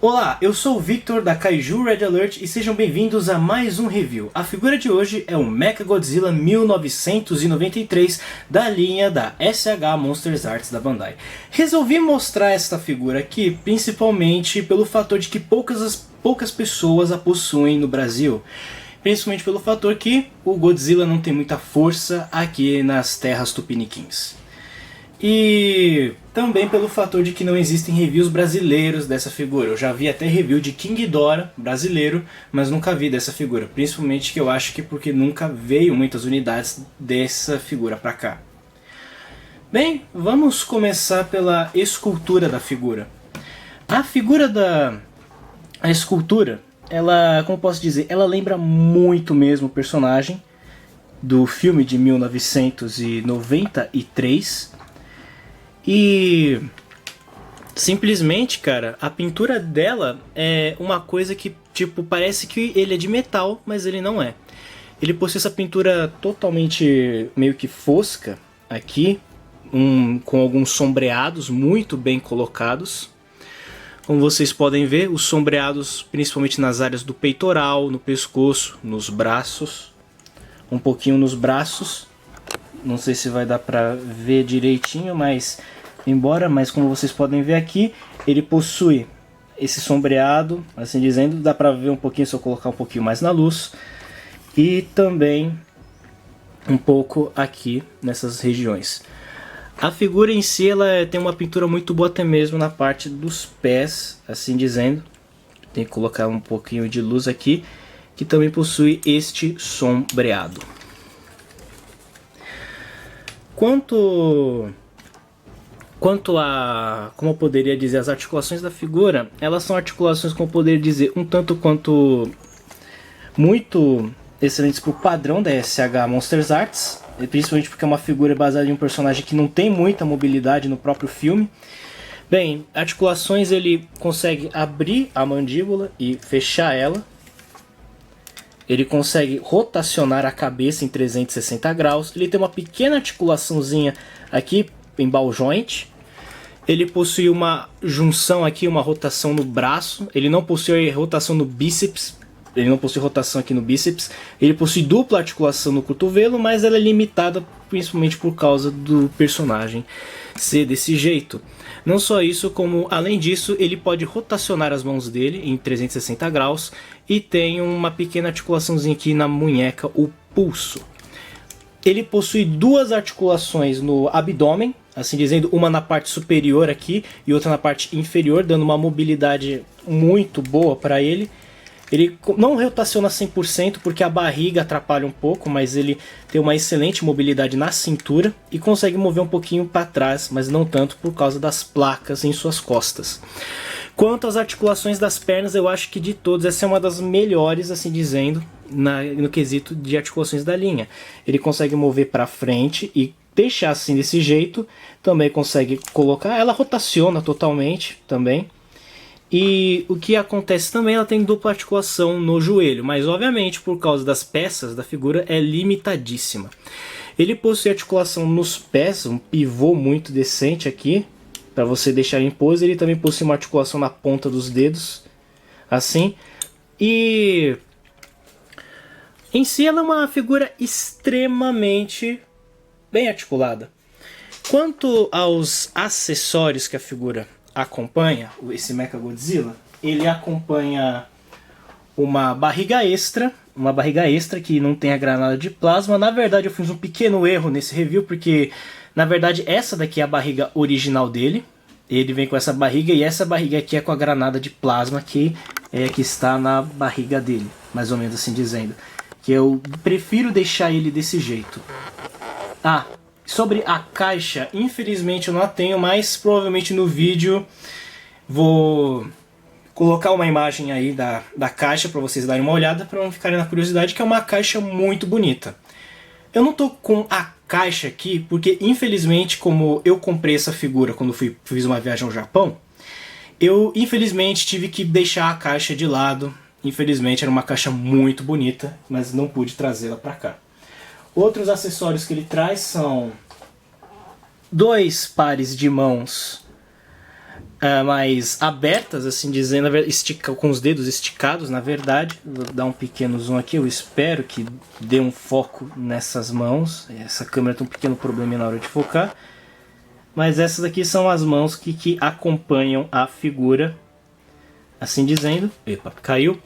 Olá, eu sou o Victor da Kaiju Red Alert e sejam bem-vindos a mais um review. A figura de hoje é o Mechagodzilla 1993 da linha da SH Monsters Arts da Bandai. Resolvi mostrar esta figura aqui principalmente pelo fator de que poucas pessoas a possuem no Brasil. Principalmente pelo fator que o Godzilla não tem muita força aqui nas terras tupiniquins. E também pelo fator de que não existem reviews brasileiros dessa figura. Eu já vi até review de King Ghidorah brasileiro, mas nunca vi dessa figura. Principalmente que eu acho que porque nunca veio muitas unidades dessa figura pra cá. Bem, vamos começar pela escultura da figura. A escultura, ela, como posso dizer, ela lembra muito mesmo o personagem do filme de 1993. E simplesmente, cara, a pintura dela é uma coisa que, tipo, parece que ele é de metal, mas ele não é. Ele possui essa pintura totalmente meio que fosca aqui, com alguns sombreados muito bem colocados. Como vocês podem ver, os sombreados principalmente nas áreas do peitoral, no pescoço, nos braços, um pouquinho nos braços. Não sei se vai dar pra ver direitinho, mas como vocês podem ver aqui, ele possui esse sombreado, assim dizendo, dá pra ver um pouquinho se eu colocar um pouquinho mais na luz, e também um pouco aqui nessas regiões. A figura em si, ela tem uma pintura muito boa até mesmo na parte dos pés, assim dizendo. Tem que colocar um pouquinho de luz aqui, que também possui este sombreado. Quanto a, como eu poderia dizer, as articulações da figura, elas são articulações, como eu poderia dizer, um tanto quanto muito excelentes para o padrão da SH Monsters Arts, principalmente porque é uma figura baseada em um personagem que não tem muita mobilidade no próprio filme. Bem, articulações, ele consegue abrir a mandíbula e fechar ela. Ele consegue rotacionar a cabeça em 360 graus. Ele tem uma pequena articulaçãozinha aqui em ball joint. Ele possui uma junção aqui, uma rotação no braço. Ele não possui rotação no bíceps. Ele não possui rotação aqui no bíceps. Ele possui dupla articulação no cotovelo, mas ela é limitada principalmente por causa do personagem ser desse jeito. Não só isso, como além disso, ele pode rotacionar as mãos dele em 360 graus e tem uma pequena articulaçãozinha aqui na munheca, o pulso. Ele possui duas articulações no abdômen, assim dizendo, uma na parte superior aqui e outra na parte inferior, dando uma mobilidade muito boa para ele. Ele não rotaciona 100% porque a barriga atrapalha um pouco, mas ele tem uma excelente mobilidade na cintura e consegue mover um pouquinho para trás, mas não tanto por causa das placas em suas costas. Quanto às articulações das pernas, eu acho que de todos essa é uma das melhores, assim dizendo, no quesito de articulações da linha. Ele consegue mover para frente e deixar assim desse jeito, também consegue colocar, ela rotaciona totalmente também. E o que acontece também, ela tem dupla articulação no joelho, mas obviamente por causa das peças da figura é limitadíssima. Ele possui articulação nos pés, um pivô muito decente aqui, para você deixar em pose. Ele também possui uma articulação na ponta dos dedos, assim. E em si ela é uma figura extremamente bem articulada. Quanto aos acessórios que a figura acompanha, esse Mechagodzilla, ele acompanha uma barriga extra que não tem a granada de plasma. Na verdade eu fiz um pequeno erro nesse review, porque na verdade essa daqui é a barriga original dele. Ele vem com essa barriga e essa barriga aqui é com a granada de plasma que está na barriga dele, mais ou menos assim dizendo. Que eu prefiro deixar ele desse jeito. Sobre a caixa, infelizmente eu não a tenho, mas provavelmente no vídeo vou colocar uma imagem aí da caixa para vocês darem uma olhada, para não ficarem na curiosidade, que é uma caixa muito bonita. Eu não tô com a caixa aqui porque infelizmente, como eu comprei essa figura quando fiz uma viagem ao Japão, eu infelizmente tive que deixar a caixa de lado. Infelizmente era uma caixa muito bonita, mas não pude trazê-la para cá. Outros acessórios que ele traz são dois pares de mãos mais abertas, assim dizendo, com os dedos esticados, na verdade. Vou dar um pequeno zoom aqui, eu espero que dê um foco nessas mãos. Essa câmera tem um pequeno problema na hora de focar. Mas essas aqui são as mãos que acompanham a figura, assim dizendo. Epa, caiu.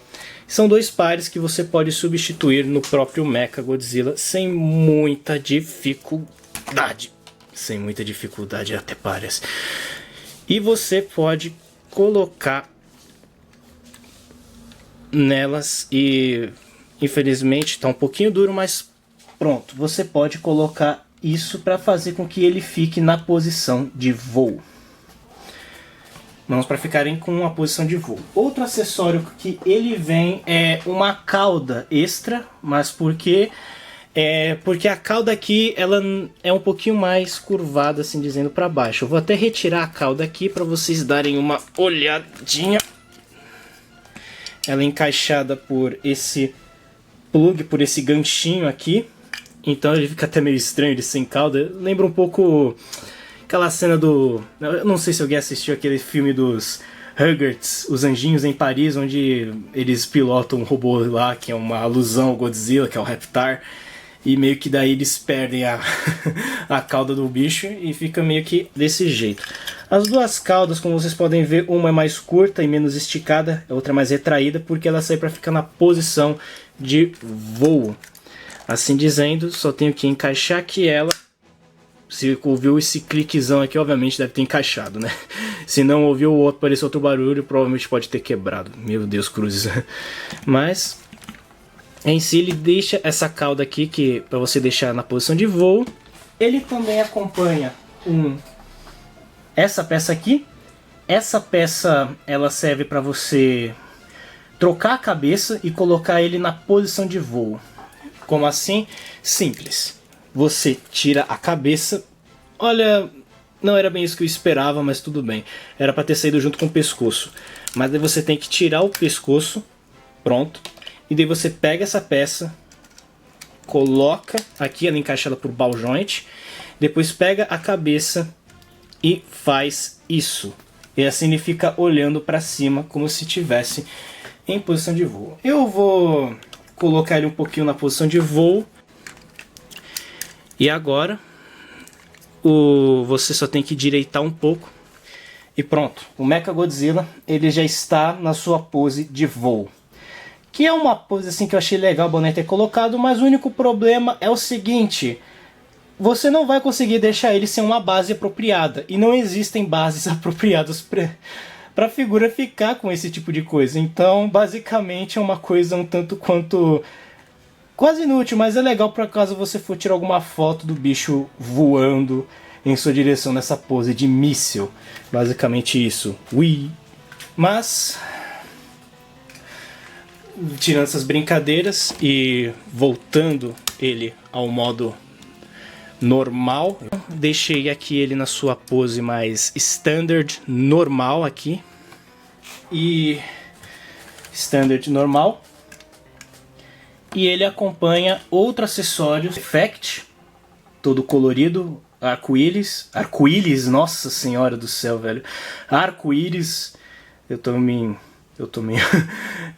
São dois pares que você pode substituir no próprio Mechagodzilla sem muita dificuldade. Sem muita dificuldade, até parece. E você pode colocar nelas e, infelizmente, está um pouquinho duro, mas pronto. Você pode colocar isso para fazer com que ele fique na posição de voo. Mãos para ficarem com uma posição de voo. Outro acessório que ele vem é uma cauda extra, mas porque a cauda aqui ela é um pouquinho mais curvada, assim dizendo, para baixo. Eu vou até retirar a cauda aqui para vocês darem uma olhadinha. Ela é encaixada por esse plug, por esse ganchinho aqui. Então ele fica até meio estranho ele sem cauda. Lembra um pouco aquela cena do... Eu não sei se alguém assistiu aquele filme dos Rugrats, Os Anjinhos em Paris, onde eles pilotam um robô lá, que é uma alusão ao Godzilla, que é o Reptar. E meio que daí eles perdem a cauda do bicho e fica meio que desse jeito. As duas caudas, como vocês podem ver, uma é mais curta e menos esticada, a outra é mais retraída, porque ela sai para ficar na posição de voo. Assim dizendo, só tenho que encaixar aqui ela. Se ouviu esse cliquezão aqui, obviamente deve ter encaixado, né? Se não ouviu o outro, apareceu outro barulho, provavelmente pode ter quebrado. Meu Deus, cruzes. Mas em si ele deixa essa cauda aqui que para você deixar na posição de voo. Ele também acompanha essa peça aqui. Essa peça ela serve para você trocar a cabeça e colocar ele na posição de voo. Como assim? Simples. Você tira a cabeça. Olha, não era bem isso que eu esperava, mas tudo bem. Era para ter saído junto com o pescoço. Mas daí você tem que tirar o pescoço. Pronto. E daí você pega essa peça, coloca aqui, ela encaixada por ball joint. Depois pega a cabeça e faz isso. E assim ele fica olhando para cima, como se estivesse em posição de voo. Eu vou colocar ele um pouquinho na posição de voo. E agora você só tem que direitar um pouco. E pronto, o Mechagodzilla ele já está na sua pose de voo. Que é uma pose assim que eu achei legal o Boné ter colocado, mas o único problema é o seguinte: você não vai conseguir deixar ele sem uma base apropriada. E não existem bases apropriadas para a figura ficar com esse tipo de coisa. Então, basicamente é uma coisa um tanto quanto quase inútil, mas é legal para caso você for tirar alguma foto do bicho voando em sua direção nessa pose de míssil. Basicamente isso. Ui. Mas tirando essas brincadeiras e voltando ele ao modo normal, deixei aqui ele na sua pose mais standard, normal aqui. E standard normal. E ele acompanha outro acessório, Effect, todo colorido, arco-íris. Arco-íris, nossa senhora do céu, velho. Arco-íris. Eu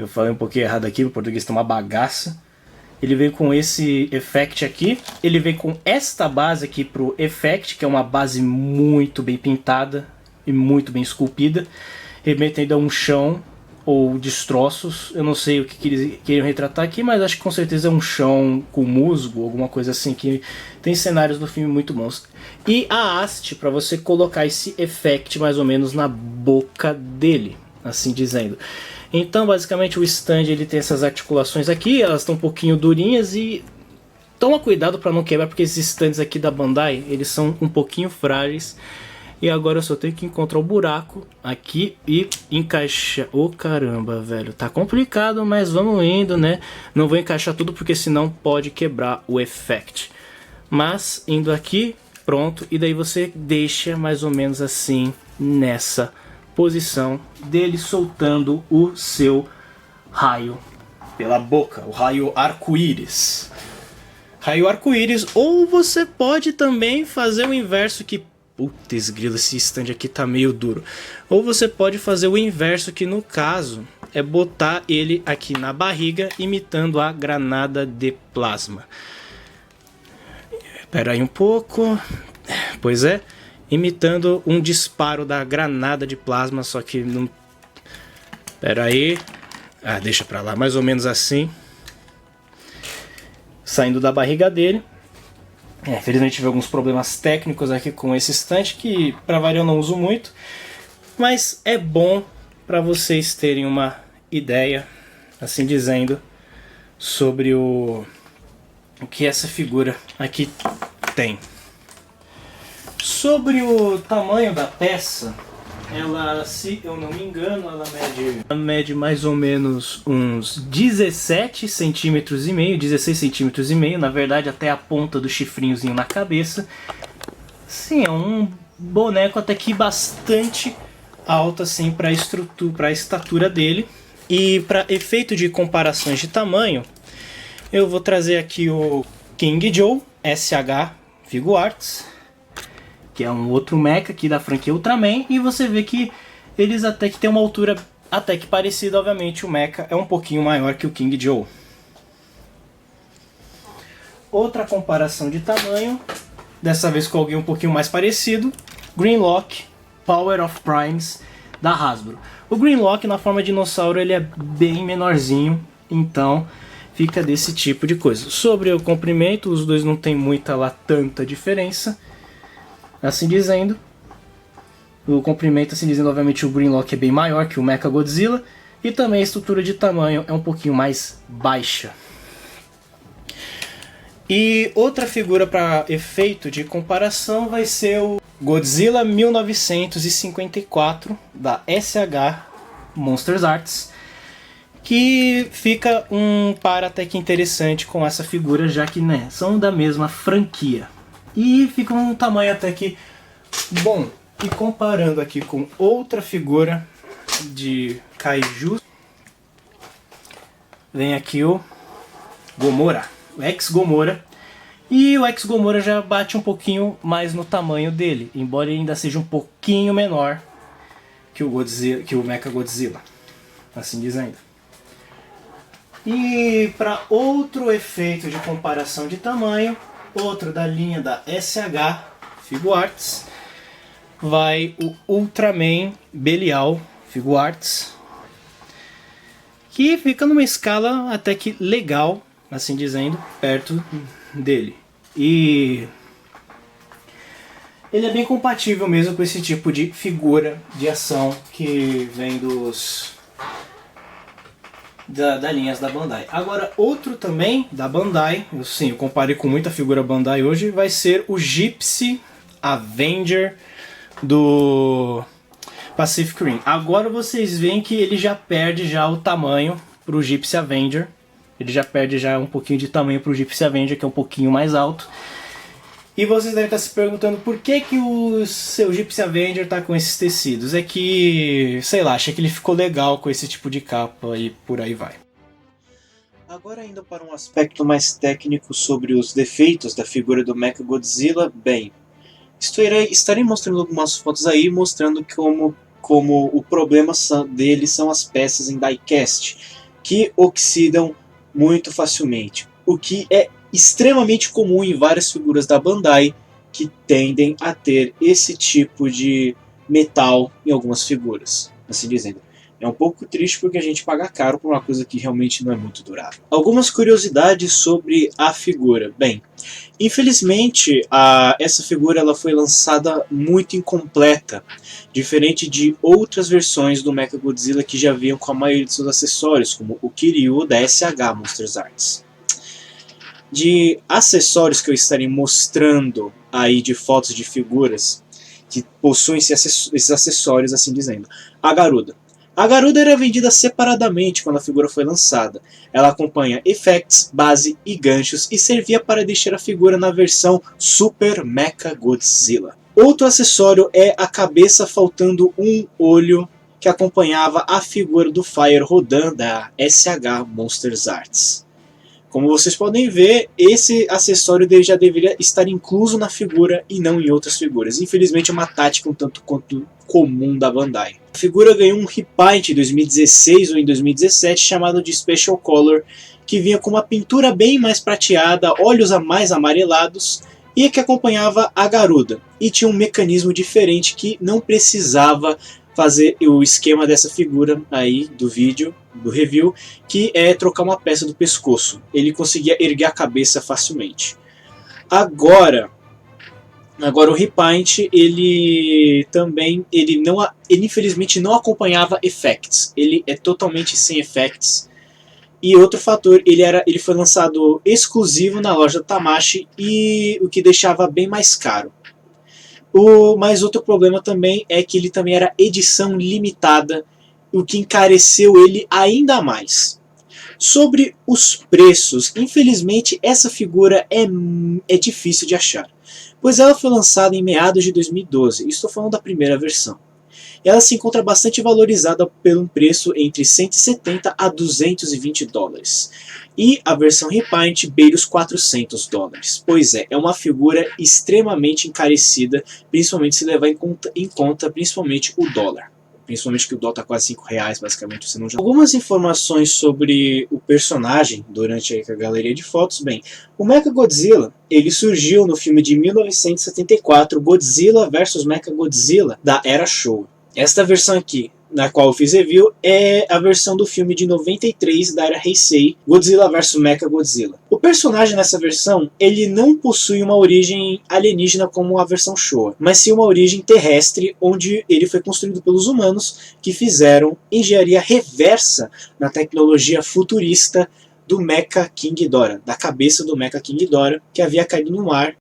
falei um pouquinho errado aqui, o português tá uma bagaça. Ele vem com esse Effect aqui. Ele vem com esta base aqui pro Effect, que é uma base muito bem pintada e muito bem esculpida. Remetendo a um chão ou destroços, eu não sei o que eles queriam retratar aqui, mas acho que com certeza é um chão com musgo, alguma coisa assim, que tem cenários do filme muito bons. E a haste para você colocar esse Effect mais ou menos na boca dele, assim dizendo. Então basicamente o stand ele tem essas articulações aqui, elas estão um pouquinho durinhas e toma cuidado para não quebrar, porque esses stands aqui da Bandai, eles são um pouquinho frágeis. E agora eu só tenho que encontrar o buraco aqui e encaixar. Ô caramba, velho. Tá complicado, mas vamos indo, né? Não vou encaixar tudo porque senão pode quebrar o Effect. Mas indo aqui, pronto. E daí você deixa mais ou menos assim nessa posição dele soltando o seu raio pela boca. O raio arco-íris. Raio arco-íris. Ou você pode também fazer o inverso que Putz grilo, esse stand aqui tá meio duro. Ou você pode fazer o inverso, que no caso é botar ele aqui na barriga, imitando a granada de plasma. Espera aí um pouco. Pois é, imitando um disparo da granada de plasma, só que não... Espera aí. Ah, deixa pra lá, mais ou menos assim. Saindo da barriga dele. Infelizmente tive alguns problemas técnicos aqui com esse estante, que para variar eu não uso muito, mas é bom para vocês terem uma ideia, assim dizendo, sobre o que essa figura aqui tem. Sobre o tamanho da peça, ela, se eu não me engano, ela mede mais ou menos uns 17 centímetros e meio, 16 centímetros e meio, na verdade até a ponta do chifrinhozinho na cabeça. Sim, é um boneco até que bastante alto assim para a estatura dele. E para efeito de comparações de tamanho, eu vou trazer aqui o King Joe SH Figuarts, que é um outro mecha aqui da franquia Ultraman, e você vê que eles até que tem uma altura até que parecida. Obviamente o mecha é um pouquinho maior que o King Joe. Outra comparação de tamanho, dessa vez com alguém um pouquinho mais parecido, Grimlock Power of Primes da Hasbro. O Grimlock na forma de dinossauro ele é bem menorzinho, então fica desse tipo de coisa. Sobre o comprimento, os dois não tem tanta diferença. Assim dizendo, o comprimento, assim dizendo, obviamente o Grimlock é bem maior que o Mechagodzilla, e também a estrutura de tamanho é um pouquinho mais baixa. E outra figura para efeito de comparação vai ser o Godzilla 1954 da SH Monsters Arts, que fica um par até que interessante com essa figura, já que são da mesma franquia. E fica um tamanho até que bom. E comparando aqui com outra figura de Kaiju, vem aqui o Gomora, o Ex-Gomora. E o Ex-Gomora já bate um pouquinho mais no tamanho dele, embora ele ainda seja um pouquinho menor que o Godzilla, que o Mechagodzilla, assim dizendo. E para outro efeito de comparação de tamanho, outro da linha da SH Figuarts, vai o Ultraman Belial Figuarts, que fica numa escala até que legal, assim dizendo, perto dele. E ele é bem compatível mesmo com esse tipo de figura de ação que vem da linhas da Bandai. Agora, outro também da Bandai, eu comparei com muita figura Bandai hoje, vai ser o Gypsy Avenger do Pacific Rim. Agora vocês veem que ele já perde o tamanho para o Gypsy Avenger. Ele já perde um pouquinho de tamanho para o Gypsy Avenger, que é um pouquinho mais alto. E vocês devem estar se perguntando por que o seu Gypsy Avenger está com esses tecidos. É que, sei lá, achei que ele ficou legal com esse tipo de capa e por aí vai. Agora indo para um aspecto mais técnico sobre os defeitos da figura do Mechagodzilla, bem, estarei mostrando algumas fotos aí, mostrando como o problema dele são as peças em diecast, que oxidam muito facilmente, o que é extremamente comum em várias figuras da Bandai que tendem a ter esse tipo de metal em algumas figuras, assim dizendo. É um pouco triste porque a gente paga caro por uma coisa que realmente não é muito durável. Algumas curiosidades sobre a figura. Bem, infelizmente essa figura ela foi lançada muito incompleta, diferente de outras versões do Mechagodzilla que já vinham com a maioria de seus acessórios, como o Kiryu da SH Monsters Arts. De acessórios que eu estarei mostrando aí de fotos de figuras que possuem esses acessórios, assim dizendo. A Garuda. A Garuda era vendida separadamente quando a figura foi lançada. Ela acompanha effects, base e ganchos e servia para deixar a figura na versão Super Mechagodzilla. Outro acessório é a cabeça faltando um olho que acompanhava a figura do Fire Rodan da SH Monsters Arts. Como vocês podem ver, esse acessório já deveria estar incluso na figura e não em outras figuras. Infelizmente é uma tática um tanto quanto comum da Bandai. A figura ganhou um repaint em 2016 ou em 2017 chamado de Special Color, que vinha com uma pintura bem mais prateada, olhos a mais amarelados e que acompanhava a Garuda. E tinha um mecanismo diferente que não precisava fazer o esquema dessa figura aí do vídeo, do review, que é trocar uma peça do pescoço. Ele conseguia erguer a cabeça facilmente. Agora o repaint, ele infelizmente não acompanhava effects. Ele é totalmente sem effects. E outro fator, ele foi lançado exclusivo na loja Tamashii, e o que deixava bem mais caro. Mas outro problema também é que ele também era edição limitada, o que encareceu ele ainda mais. Sobre os preços, infelizmente essa figura é difícil de achar, pois ela foi lançada em meados de 2012, estou falando da primeira versão. Ela se encontra bastante valorizada por um preço entre 170 a 220 dólares. E a versão repaint beira os 400 dólares. Pois é uma figura extremamente encarecida, principalmente se levar em conta principalmente o dólar. Principalmente que o dólar está quase 5 reais, basicamente. Algumas informações sobre o personagem durante a galeria de fotos. Bem, o Mechagodzilla, ele surgiu no filme de 1974, Godzilla vs Mechagodzilla, da Era Showa. Esta versão aqui, na qual eu fiz review, é a versão do filme de 93 da Era Heisei, Godzilla vs Mechagodzilla. O personagem nessa versão, ele não possui uma origem alienígena como a versão Showa, mas sim uma origem terrestre, onde ele foi construído pelos humanos que fizeram engenharia reversa na tecnologia futurista do Mecha King Ghidorah, da cabeça do Mecha King Ghidorah, que havia caído no mar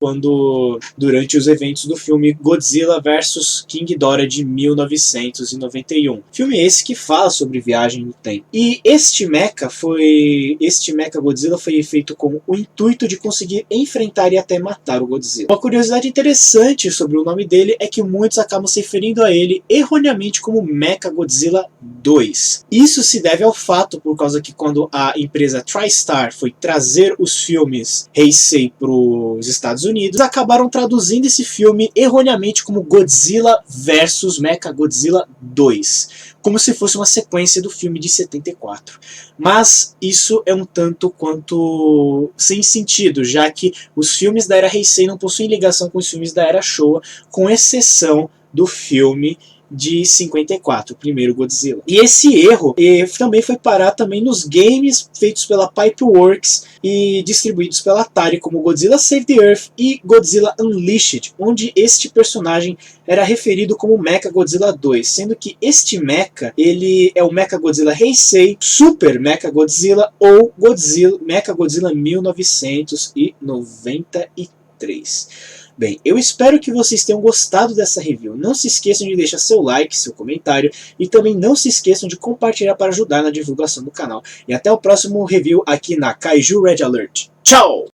durante os eventos do filme Godzilla vs King Ghidorah de 1991. Filme esse que fala sobre viagem no tempo. E este Mecha Godzilla foi feito com o intuito de conseguir enfrentar e até matar o Godzilla. Uma curiosidade interessante sobre o nome dele é que muitos acabam se referindo a ele erroneamente como Mecha Godzilla 2. Isso se deve ao fato por causa que quando a empresa TriStar foi trazer os filmes Heisei para os Estados Unidos, acabaram traduzindo esse filme erroneamente como Godzilla vs Mechagodzilla 2, como se fosse uma sequência do filme de 74. Mas isso é um tanto quanto sem sentido, já que os filmes da Era Heisei não possuem ligação com os filmes da Era Showa, com exceção do filme de 54, o primeiro Godzilla. E esse erro também foi parar também nos games feitos pela Pipeworks e distribuídos pela Atari, como Godzilla Save the Earth e Godzilla Unleashed, onde este personagem era referido como Mechagodzilla 2, sendo que este mecha, ele é o Mechagodzilla Heisei, Super Mechagodzilla ou Mechagodzilla 1993. Bem, eu espero que vocês tenham gostado dessa review. Não se esqueçam de deixar seu like, seu comentário e também não se esqueçam de compartilhar para ajudar na divulgação do canal. E até o próximo review aqui na Kaiju Red Alert. Tchau!